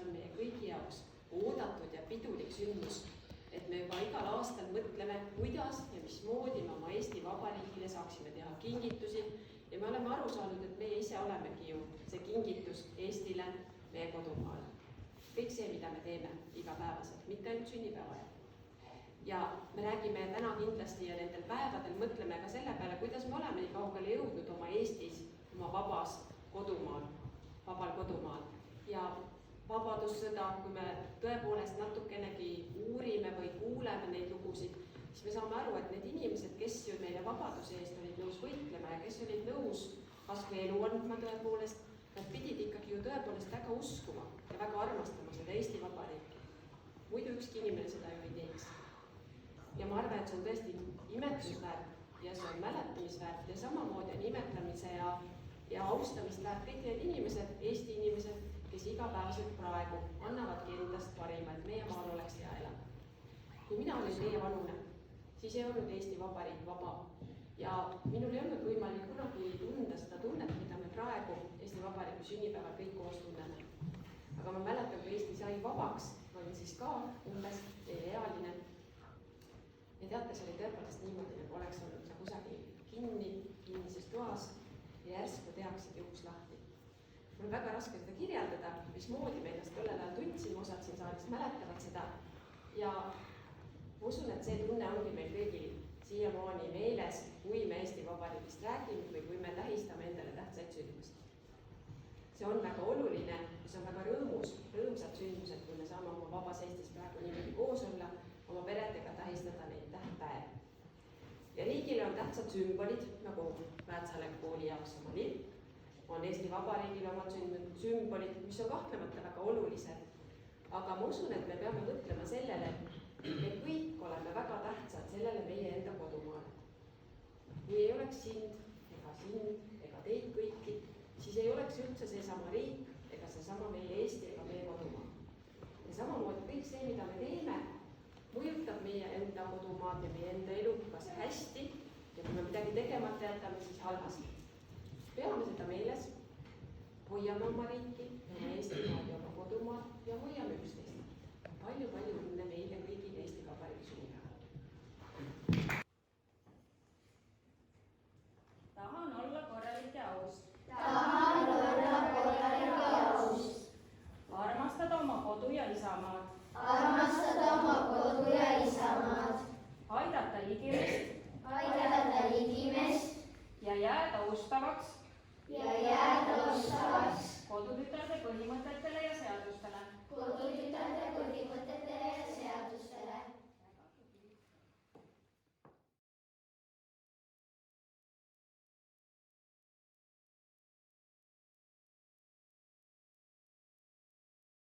on meie kõigi jaoks oodatud ja pidulik sündmus, et me juba igal aastal mõtleme, kuidas ja mismoodi me oma Eesti Vabariigile saaksime teha kingitusi ja me oleme aru saanud, et meie ise olemegi ju see kingitus Eestile, meie kodumaale. Kõik see, mida me teeme igapäevaselt, mitte ainult sünnipäeva. Ja me räägime täna kindlasti ja nendel päevadel mõtleme ka selle peale, kuidas me oleme nii kaugele jõudnud oma Eestis, oma vabal kodumaal. Ja vabadussõda, kui me tõepoolest natukenegi uurime või kuuleme neid lugusid, siis me saame aru, et need inimesed, kes ju meile vabaduse eest olid nõus võitlema ja kes olid nõus kas või elu andma tõepoolest, nad pidid ikkagi ju tõepoolest väga uskuma ja väga armastama seda Eesti Vabariiki. Muidu ükski inimene seda ju ei teeks. Ja ma arvan, et see on tõesti imetlusväärt ja see on mäletamisväärt ja samamoodi on imetamise ja austamist väärt kõik need inimesed, Eesti inimesed, kes igapäevaselt praegu annavadki endast parima, et meie maal oleks hea elada. Kui mina olin teie vanune, siis ei olnud Eesti Vabariik vaba ja minul ei olnud võimalik kunagi tunda seda tunnet, mida me praegu Eesti Vabariigi sünnipäeval kõik koos tunneme. Aga ma mäletan, kui Eesti sai vabaks, ma olin siis ka umbes ealine. Ja teate, see oli tõepoolest niimoodi, nagu oleks olnud sa kusagil kinnises toas ja järsku tehaksid uks lahti. Mul on väga raske seda kirjeldada, mismoodi me ennast tollel ajal tundsime, osad siin saalis mäletavad seda. Ja ma usun, et see tunne ongi meil kõigil siiamaani meeles, kui me Eesti Vabariigist räägime või kui me tähistame endale tähtsaid sündmusi. See on väga oluline ja see on väga rõõmsad sündmused, kui me saame oma vabas Eestis praegu niimoodi koos olla, oma peredega tähistada neid tähtpäevi. Ja riigile on tähtsad sümbolid, nagu Väätsa kooli jaoks oma lipp, on Eesti Vabariigile omad sümbolid, mis on kahtlemata väga olulised. Aga ma usun, et me peame mõtlema sellele, et me kõik oleme väga tähtsad sellele meie enda kodumaale. Kui ei oleks sind ega teid kõiki, siis ei oleks üldse seesama riik ega seesama meie Eesti ega meie kodumaa. Ja samamoodi kõik see, mida me teeme, mõjutab meie enda kodumaad ja meie enda elu kas hästi ja kui me midagi tegemata jätame, siis halvasti. Peame seda meeles, hoiame oma riiki,